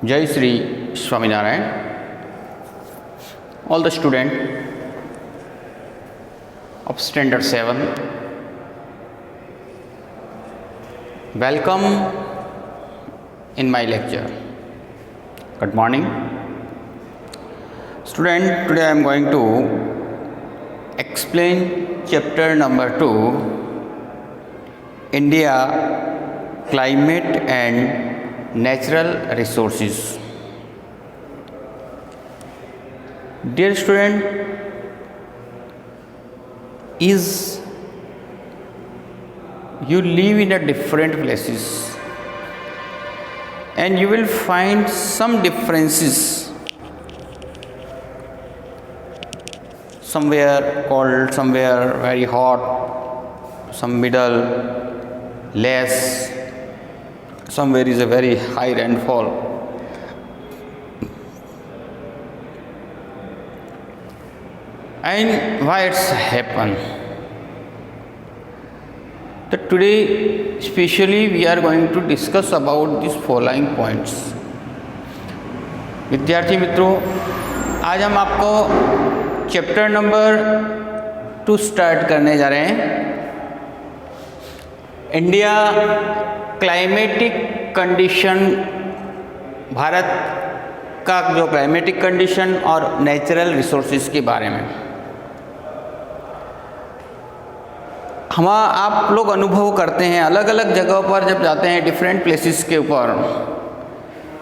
Jai Sri Swaminarayan. All the student of Standard 7, welcome in my lecture. Good morning. Student, today I am going to explain chapter number 2, India, Climate and Natural Resources. Dear student, is you live in a different places and you will find some differences, somewhere cold, somewhere very hot, some middle, less, somewhere is a very high rainfall. And why it's happen? That today especially we are going to discuss about these following points. विद्यार्थी मित्रों, आज हम आपको chapter number 2 start करने जा रहे हैं। India climatic condition, Bharat का जो क्लाइमेटिक कंडीशन और नेचुरल रिसोर्सेज के बारे में हम आप लोग अनुभव करते हैं। अलग अलग जगहों पर जब जाते हैं डिफरेंट प्लेसेस के ऊपर,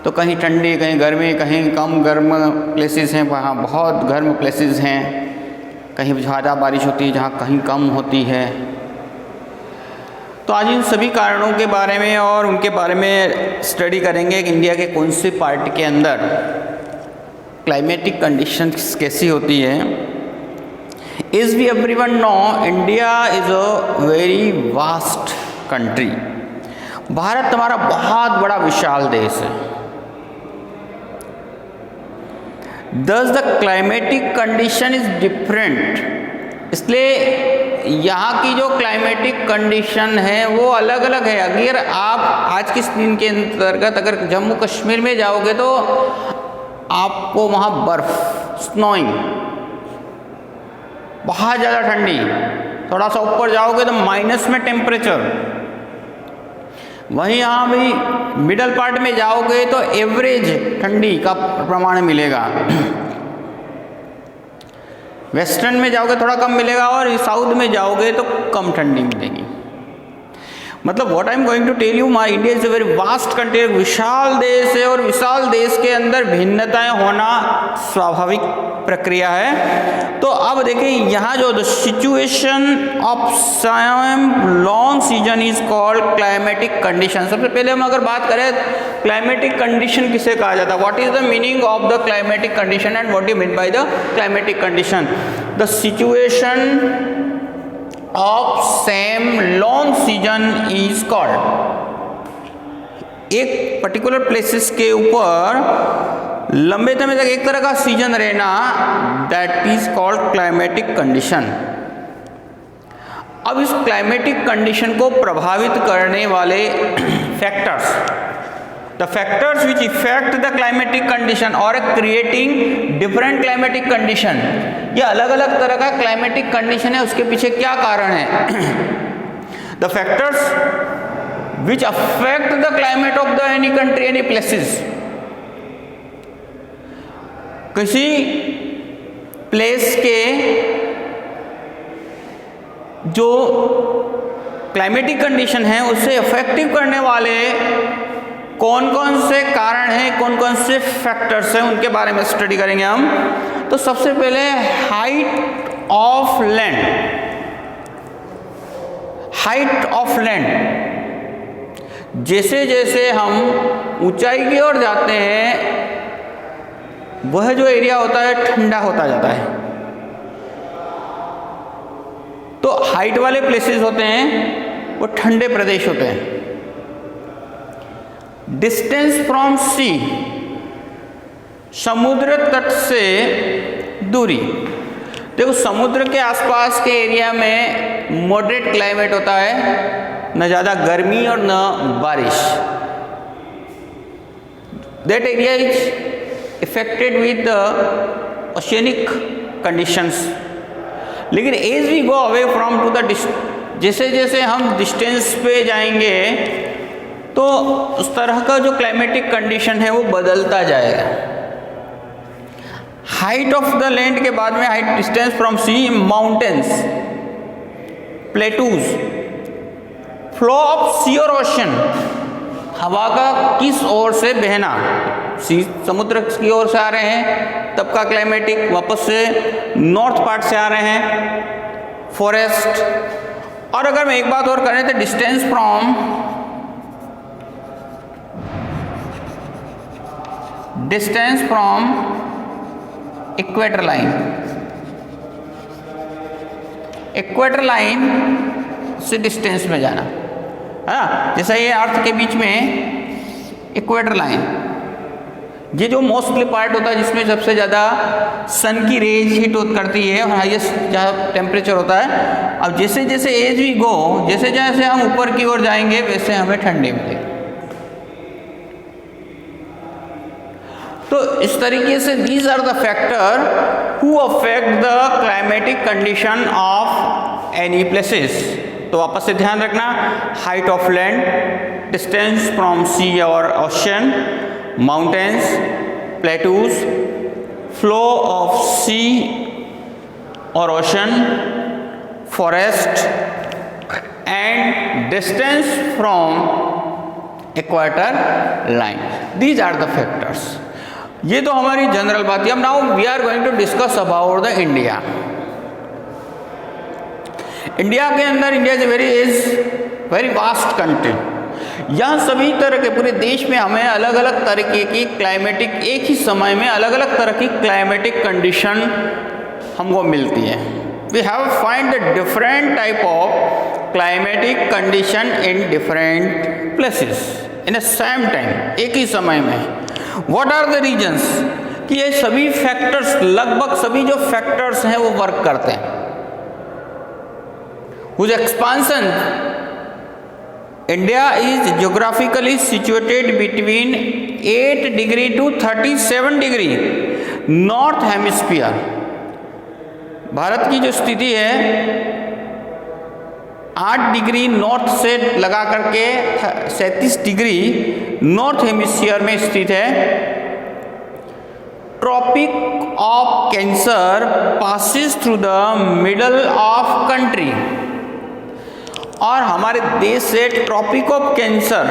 तो कहीं ठंडी, कहीं गर्मी, कहीं कम गर्म प्लेसेस हैं, वहाँ बहुत गर्म प्लेसेस हैं, कहीं ज़्यादा बारिश होती है, जहाँ कहीं कम होती है। तो आज इन सभी कारणों के बारे में और उनके बारे में स्टडी करेंगे कि इंडिया के कौन से पार्ट के अंदर क्लाइमेटिक कंडीशंस कैसी होती है। As we everyone know, India is a very vast country. Bharat हमारा बहुत बड़ा विशाल देश है। Thus the climatic condition is different. इसलिए यहाँ की जो क्लाइमेटिक कंडीशन है वो अलग अलग है। अगर आप आज की दिन के अंतर्गत अगर जम्मू कश्मीर में जाओगे तो आपको वहाँ बर्फ, स्नोइंग, बहुत ज़्यादा ठंडी, थोड़ा सा ऊपर जाओगे तो माइनस में टेम्परेचर। वहीं यहाँ भी मिडल पार्ट में जाओगे तो एवरेज ठंडी का प्रमाण मिलेगा। वेस्टर्न में जाओगे थोड़ा कम मिलेगा और साउथ में जाओगे तो कम ठंडी मिलेगी। मतलब what I am going to tell you, my India is a very vast country, विशाल देश है और विशाल देश के अंदर भिन्नताएं होना स्वाभाविक प्रक्रिया है। तो अब देखिए यहाँ जो the situation of some long season is called climatic condition. सबसे पहले हम अगर बात करें क्लाइमेटिक कंडीशन किसे कहा जाता है, what is the meaning of the climatic condition and what you mean by the climatic condition. The situation of same long season is called, एक पर्टिकुलर प्लेसेस के ऊपर लंबे समय तक एक तरह का सीजन रहना, that is called climatic condition. अब इस क्लाइमेटिक कंडीशन को प्रभावित करने वाले factors, the factors which effect the climatic condition और क्रिएटिंग डिफरेंट क्लाइमेटिक कंडीशन, ये अलग अलग तरह का क्लाइमेटिक कंडीशन है, उसके पीछे क्या कारण है। The factors which affect the climate of the any country, any places, किसी प्लेस के जो क्लाइमेटिक कंडीशन है उसे अफेक्टिव करने वाले कौन कौन से कारण हैं, कौन कौन से फैक्टर्स हैं, उनके बारे में स्टडी करेंगे हम। तो सबसे पहले height of land. Height of land, जैसे जैसे हम ऊंचाई की ओर जाते हैं वह जो एरिया होता है ठंडा होता जाता है। तो हाइट वाले प्लेसेस होते हैं वो ठंडे प्रदेश होते हैं। डिस्टेंस फ्रॉम सी, समुद्र तट से दूरी। देखो समुद्र के आसपास के एरिया में मॉडरेट क्लाइमेट होता है, न ज़्यादा गर्मी और न बारिश। That area is affected with the oceanic conditions. लेकिन as we go away from to the जैसे जैसे हम डिस्टेंस पे जाएंगे तो उस तरह का जो क्लाइमेटिक कंडीशन है वो बदलता जाएगा. हाइट ऑफ द लैंड के बाद में height distance from sea, mountains, plateaus, flow of sea और ओशन, हवा का किस ओर से बहना, सी समुद्र की ओर से आ रहे हैं तब का क्लाइमेटिक, वापस से नॉर्थ पार्ट से आ रहे हैं, फॉरेस्ट. और अगर मैं एक बात और करें तो distance from equator line, equator line से डिस्टेंस में जाना है ना. जैसा ये अर्थ के बीच में इक्वेटर लाइन, ये जो मोस्टली पार्ट होता है जिसमें सबसे ज़्यादा सन की रेज हिट करती है और हाईएस्ट जहाँ टेम्परेचर होता है. अब जैसे जैसे एज वी गो, जैसे जैसे हम ऊपर की ओर जाएंगे वैसे हमें ठंडी मिलेगी. तो इस तरीके से these are the factor who affect the climatic condition of any places. तो वापस से ध्यान रखना, height of land, distance from sea और ocean, mountains, plateaus, flow of sea और ocean, forest and distance from equator line. These are the factors. ये तो हमारी जनरल बात है. अब now we are going to discuss about the India. India के अंदर, India is very vast country. यहाँ सभी तरह के, पूरे देश में हमें अलग अलग तरीके की क्लाइमेटिक, एक ही समय में अलग अलग तरह की क्लाइमेटिक कंडीशन हमको मिलती है. We have find the different type of climatic condition in different places in a same time, एक ही समय में. What are the reasons? कि ये सभी फैक्टर्स, लगभग सभी जो फैक्टर्स हैं वो वर्क करते हैं. whose expansion India is geographically situated between 8 degree to 37 degree north hemisphere. Bharat की जो स्थिति है 8 डिग्री नॉर्थ से लगा करके 37 डिग्री नॉर्थ हेमिस्फीयर में स्थित है. Tropic of Cancer passes through the middle of country. और हमारे देश से ट्रॉपिक ऑफ कैंसर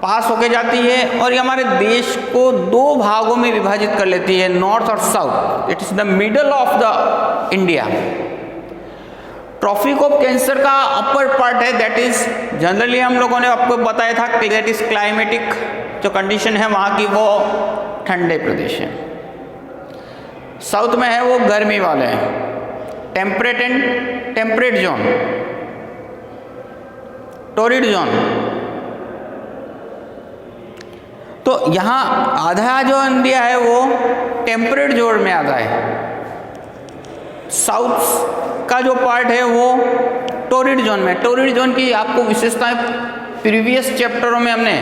पास होके जाती है और ये हमारे देश को दो भागों में विभाजित कर लेती है, नॉर्थ और south. It is the middle of the India. Tropic of Cancer का अपर पार्ट है, दैट इज जनरली हम लोगों ने आपको बताया था कि दैट इज क्लाइमेटिक जो कंडीशन है वहाँ की वो ठंडे प्रदेश है. साउथ में है वो गर्मी वाले हैं, temperate and temperate zone, torrid zone. तो यहाँ आधा जो इंडिया है वो टेम्परेट जोन में आता है. साउथ का जो पार्ट है वो टोरिड जोन में. टोरिड जोन की आपको विशेषताएं प्रीवियस चैप्टरों में हमने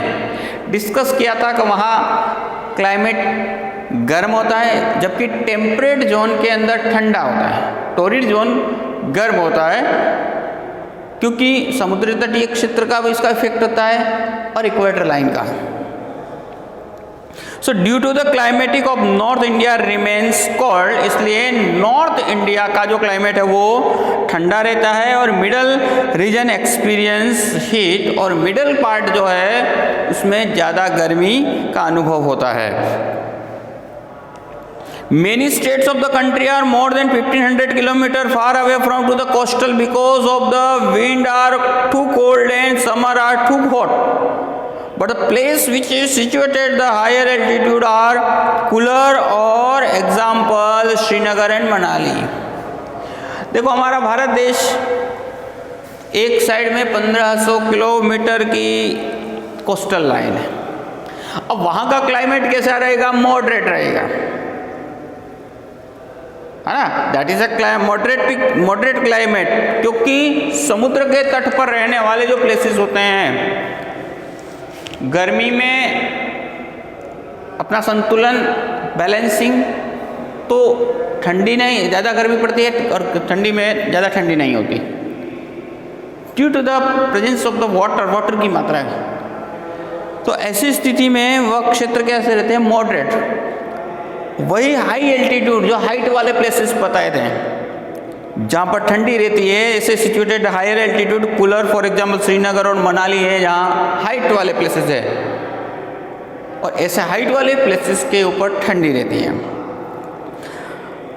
डिस्कस किया था कि वहाँ क्लाइमेट गर्म होता है जबकि टेम्परेट जोन के अंदर ठंडा होता है. टोरिड जोन गर्म होता है क्योंकि समुद्री तटीय क्षेत्र का भी इसका इफेक्ट होता है और इक्वेटर लाइन का. So due to the climatic of north India remains cold, इसलिए नॉर्थ इंडिया का जो क्लाइमेट है वो ठंडा रहता है और मिडल रीजन एक्सपीरियंस हीट, और मिडल पार्ट जो है उसमें ज़्यादा गर्मी का अनुभव होता है. Many states of the country are more than 1500 kilometers far away from to the coastal because of the wind are too cold and summer are too hot. But the place which is situated the higher altitude are cooler, or example Srinagar and Manali. देखो हमारा भारत देश एक side में 1500 kilometre की coastal line है. अब वहाँ का क्लाइमेट कैसा रहेगा? मॉडरेट रहेगा, है ना. That is a moderate climate, क्योंकि समुद्र के तट पर रहने वाले जो प्लेसेस होते हैं गर्मी में अपना संतुलन बैलेंसिंग, तो ठंडी नहीं, ज़्यादा गर्मी पड़ती है और ठंडी में ज़्यादा ठंडी नहीं होती, due to the presence of the water की मात्रा है। तो ऐसी स्थिति में वह क्षेत्र कैसे रहते हैं, मॉडरेट। वही हाई एल्टीट्यूड, जो हाइट वाले प्लेसेस बताए थे जहाँ पर ठंडी रहती है, ऐसे situated higher altitude cooler, for example Srinagar और मनाली है जहाँ हाइट वाले प्लेसेस है, और ऐसे हाइट वाले प्लेसेस के ऊपर ठंडी रहती है।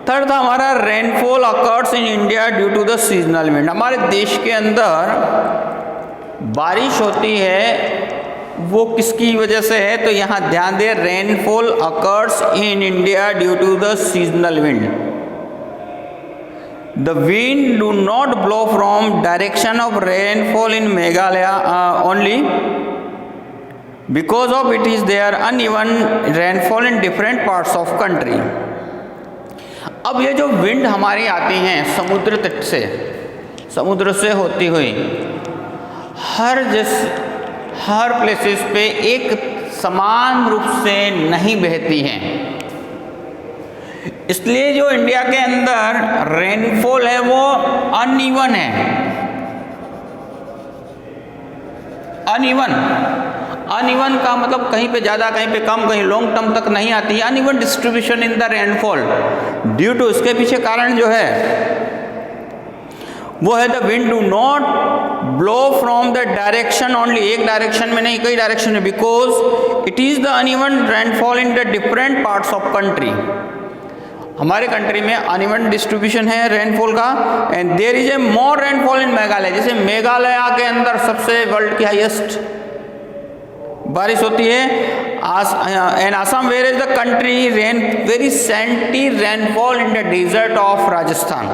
थर्ड था हमारा rainfall occurs in India due to the seasonal wind. हमारे देश के अंदर बारिश होती है वो किसकी वजह से है, तो यहाँ ध्यान दें, rainfall occurs in India due to the seasonal wind. The wind do not blow from direction of rainfall in Meghalaya only because of it is there uneven rainfall in different parts of country. अब ये जो wind हमारी आती हैं समुद्र तट से, समुद्र से होती हुई, हर प्लेसेस पे एक समान रूप से नहीं बहती हैं। इसलिए जो इंडिया के अंदर रेनफॉल है वो अनइवन है, अनइवन का मतलब कहीं पे ज़्यादा कहीं पे कम, कहीं लॉन्ग टर्म तक नहीं आती है। Uneven distribution in the rainfall due to, इसके पीछे कारण जो है वो है the wind do not blow from the direction only, एक डायरेक्शन में नहीं कई डायरेक्शन में, because it is the uneven rainfall in the different parts of country. हमारे कंट्री में अनइवन डिस्ट्रीब्यूशन है रेनफॉल का, and there is a more rainfall in Meghalaya. जैसे मेघालय के अंदर सबसे वर्ल्ड की हाईएस्ट बारिश होती है, and Assam where is the country rain very scanty rainfall in the desert of Rajasthan.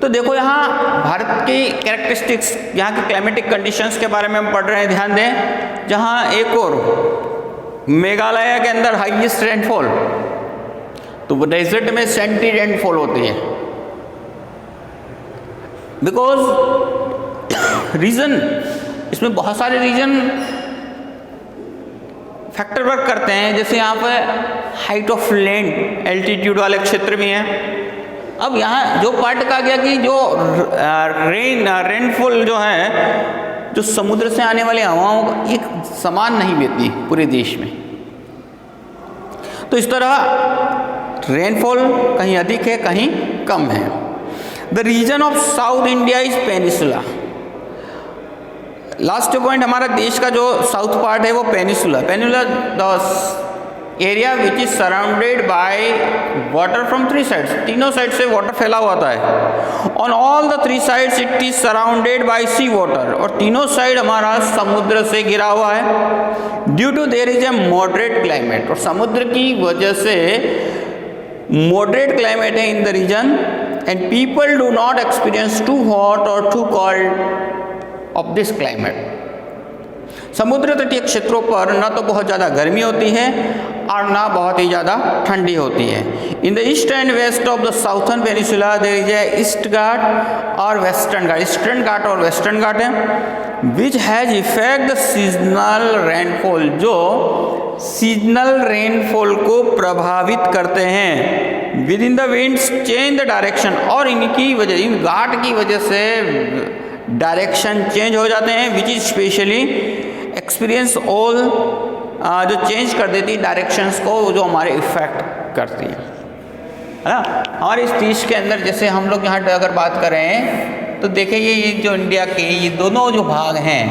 तो देखो यहाँ भारत की कैरेक्टरिस्टिक्स, यहाँ की क्लाइमेटिक कंडीशंस के बारे में हम पढ़ रहे हैं, ध्यान दें। जहाँ एक और मेघालय के अंदर हाईएस्ट रेनफॉल, तो वो डेजर्ट में सेंटी रेनफॉल होती है, बिकॉज रीजन, इसमें बहुत सारे रीजन फैक्टर वर्क करते हैं। जैसे यहाँ पे हाइट ऑफ लैंड, एल्टीट्यूड वाले क्षेत्र भी हैं। अब यहाँ जो पार्ट कहा गया कि जो रेनफॉल जो है, जो समुद्र से आने वाली हवाओं का एक समान नहीं बहती पूरे देश में, तो इस तरह रेनफॉल कहीं अधिक है कहीं कम है। The reason of south India is peninsula. Last point, हमारा देश का जो साउथ पार्ट है वो peninsula the area which is surrounded by water from three sides, तीनों साइड से वाटर फैला हुआ है। On all the three sides it is surrounded by sea water, और तीनों साइड हमारा समुद्र से घिरा हुआ है। Due to there is a moderate climate, और समुद्र की वजह से मॉडरेट क्लाइमेट है in the region, and people do not experience too hot और too cold of this climate. समुद्र तटीय क्षेत्रों पर न तो बहुत ज़्यादा गर्मी होती है और ना बहुत ही ज़्यादा ठंडी होती है। In the east and west of the southern peninsula there is a east Ghat और वेस्टर्न घाट, ईस्टर्न घाट और वेस्टर्न घाट है, which has effect the seasonal rainfall, जो सीजनल रेनफॉल को प्रभावित करते हैं। With in the winds change the direction, और इनकी वजह, इन घाट की वजह से डायरेक्शन चेंज हो जाते हैं, which is specially experience all, जो चेंज कर देती डायरेक्शंस को, जो हमारे इफेक्ट करती है ना। हमारे इस देश के अंदर जैसे हम लोग यहाँ अगर बात करें तो देखिए ये जो इंडिया के ये दोनों जो भाग हैं,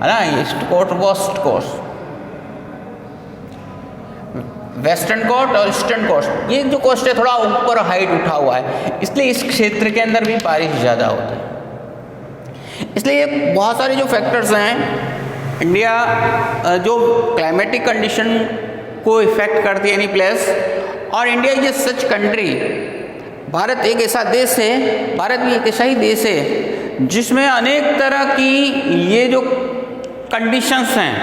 है ना, east coast west coast, western coast और ईस्टर्न कोस्ट, ये जो कोस्ट है थोड़ा ऊपर हाइट उठा हुआ है, इसलिए इस क्षेत्र के अंदर भी बारिश ज़्यादा होती है। इसलिए बहुत सारे जो फैक्टर्स हैं, इंडिया जो क्लाइमेटिक कंडीशन को इफेक्ट करती है एनी प्लेस, और India is a such country, Bharat एक ऐसा देश है, भारत भी एक ऐसा ही देश है जिसमें अनेक तरह की ये जो कंडीशंस हैं,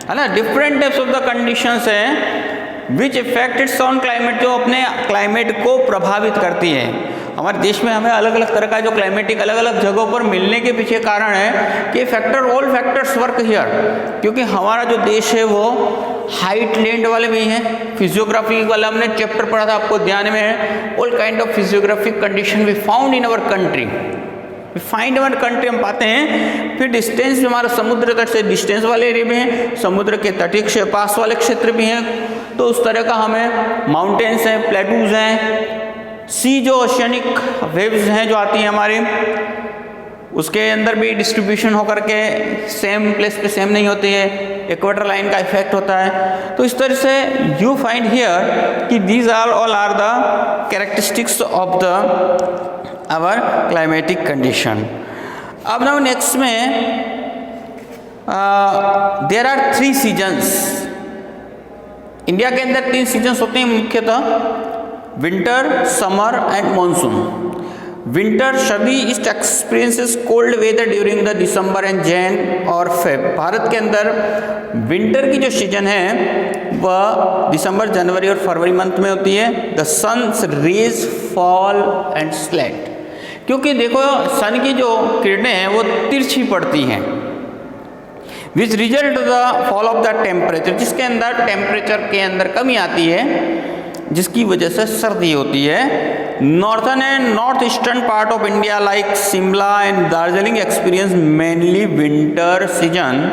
है ना, different types of the conditions हैं विच इफेक्ट इट्स ऑन क्लाइमेट, जो अपने क्लाइमेट को प्रभावित करती है। हमारे देश में हमें अलग अलग तरह का जो क्लाइमेटिक अलग अलग जगहों पर मिलने के पीछे कारण है कि factor, all factors work here, क्योंकि हमारा जो देश है वो हाइट लैंड वाले भी हैं। फिजियोग्राफी वाला हमने चैप्टर पढ़ा था, आपको ध्यान में है। All kind of physiographic condition we found in our country, find our country हम पाते हैं। फिर डिस्टेंस में हमारा समुद्र तट से डिस्टेंस वाले एरिया भी हैं, समुद्र के तटीय पास वाले क्षेत्र भी हैं। तो उस तरह का हमें माउंटेन्स हैं, प्लेटूज हैं, सी जो ओशियनिक वेव्स हैं जो आती हैं हमारी, उसके अंदर भी डिस्ट्रीब्यूशन होकर के सेम प्लेस पे सेम नहीं होती है, इक्वेटर लाइन का इफेक्ट होता है। तो इस तरह से यू फाइंड हियर कि these are all are the characteristics of the our climatic condition. अब नाउ नेक्स्ट में देयर आर 3 सीजन्स। इंडिया के अंदर 3 सीजन्स होते हैं मुख्यतः, winter, summer and monsoon. Winter सर्दी east experiences cold weather during the December and jan और Feb. Bharat के अंदर विंटर की जो सीजन है वह दिसंबर, जनवरी और फरवरी मंथ में होती है। The sun's rays fall and slant, क्योंकि देखो सन की जो किरणें हैं वो तिरछी पड़ती हैं, which result the fall of the temperature, जिसके अंदर टेम्परेचर के अंदर कमी आती है, जिसकी वजह से सर्दी होती है। Northern and north eastern part of India like Shimla and Darjeeling experience mainly winter season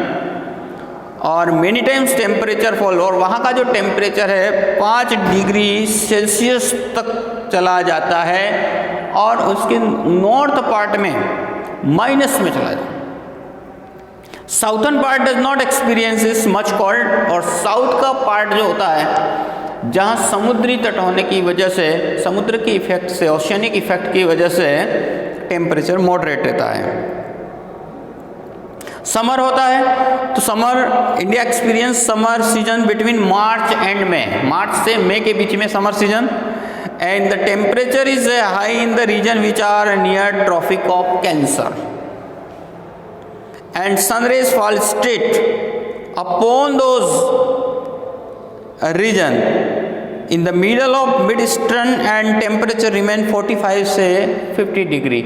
और मेनी टाइम्स टेम्परेचर फॉल, और वहाँ का जो टेम्परेचर है 5 डिग्री सेल्सियस तक चला जाता है और उसके नॉर्थ पार्ट में माइनस में चला जाता है। Southern part does not experience much cold, और साउथ का पार्ट जो होता है जहाँ समुद्री तट होने की वजह से, समुद्र की इफेक्ट से, ओशियनिक इफेक्ट की वजह से टेम्परेचर मॉडरेट रहता है। समर होता है तो summer, India experience summer season between March and May, मार्च से मई के बीच में summer season, and the temperature is high in the region which are near tropic of cancer, and sunrays fall straight upon those region in the middle of mid-eastern and temperature remain 45 से 50 degree.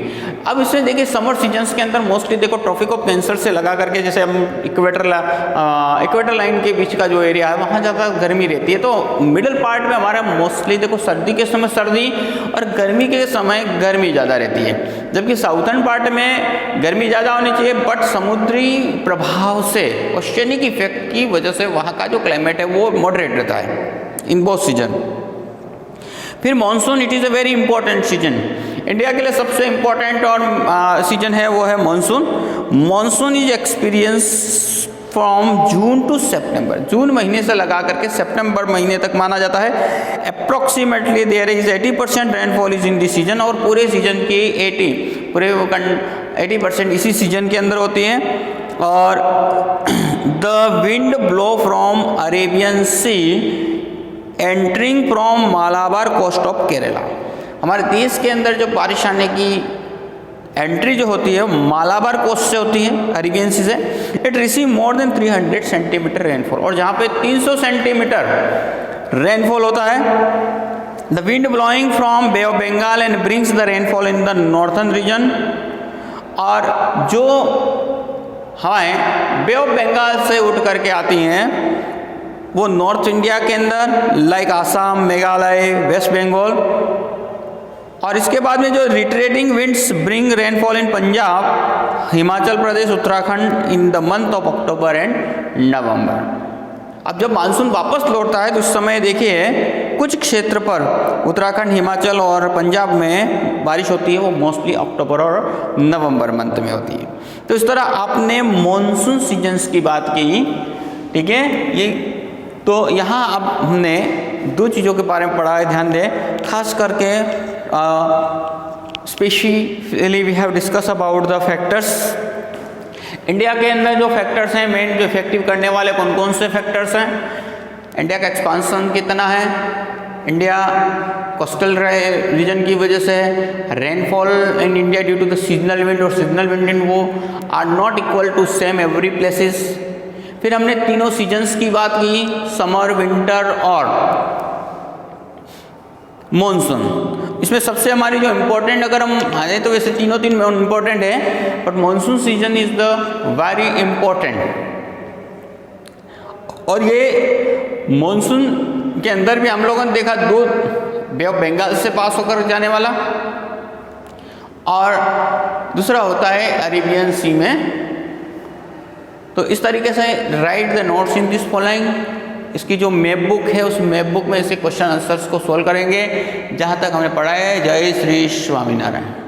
अब इसमें देखिए summer seasons के अंदर mostly देखो tropic of cancer से लगा करके, जैसे हम इक्वेटर लाइन के बीच का जो एरिया है वहाँ ज़्यादा गर्मी रहती है, तो मिडिल पार्ट में हमारा मोस्टली देखो सर्दी के समय सर्दी और गर्मी के समय गर्मी ज़्यादा रहती है, जबकि साउथर्न पार्ट में गर्मी ज़्यादा होनी चाहिए, बट समुद्री प्रभाव से, ओशियनिक इफेक्ट की वजह से वहाँ का जो क्लाइमेट है वो मॉडरेट रहता है इन बोथ सीजन। फिर monsoon, it is a very important season. India के लिए सबसे इंपॉर्टेंट और सीजन है वो है monsoon. Monsoon is experience from June to September, जून महीने से लगा करके सितंबर महीने तक माना जाता है। Approximately there is 80% rainfall is in this season, और पूरे सीजन की 80% इसी सीजन के अंदर होती है। और the wind blow from Arabian Sea entering from Malabar coast of Kerala. हमारे देश के अंदर जो बारिश आने की एंट्री जो होती है मालाबार कोस्ट से होती है, अरेबियन सी से। It receive more than 300 centimetre rainfall, और जहाँ पे 300 सेंटीमीटर रेनफॉल होता है। The wind blowing from bay of Bengal and brings the rainfall in the northern region, और जो हवाएं बे ऑफ बंगाल से उठ करके आती हैं वो नॉर्थ इंडिया के अंदर लाइक आसाम, मेघालय, वेस्ट बंगाल, और इसके बाद में जो retreating winds bring rainfall in Punjab, Himachal Pradesh, Uttarakhand in the month of October and November. अब जब मानसून वापस लौटता है तो उस समय देखिए कुछ क्षेत्र पर उत्तराखंड, हिमाचल और पंजाब में बारिश होती है, वो मोस्टली अक्टूबर और नवंबर मंथ में होती है। तो इस तरह आपने मॉनसून सीजन्स की बात की, ठीक है। ये तो यहाँ अब हमने 2 चीज़ों के बारे में पढ़ा है, ध्यान दें। खास करके specially we have discuss about the factors. India के अंदर जो फैक्टर्स हैं मेन, जो इफेक्टिव करने वाले कौन कौन से फैक्टर्स हैं। इंडिया का एक्सपांसन कितना है, इंडिया कोस्टल रीजन की वजह से, rainfall in India due to the seasonal wind, और सीजनल विंड इन वो are not equal to same every places. फिर हमने तीनों सीजन्स की बात की, समर, विंटर और मॉनसून। इसमें सबसे हमारी जो इम्पोर्टेंट, अगर हम आए तो वैसे तीन इम्पोर्टेंट है, but monsoon season is the very important. और ये मॉनसून के अंदर भी हम लोगों ने देखा, दो बे ऑफ बंगाल से पास होकर जाने वाला, और दूसरा होता है अरेबियन सी में। तो इस तरीके से right the notes in this following, इसकी जो मैप बुक है उस मैप बुक में ऐसे क्वेश्चन आंसर्स को सॉल्व करेंगे जहाँ तक हमने पढ़ा है। जय श्री स्वामीनारायण।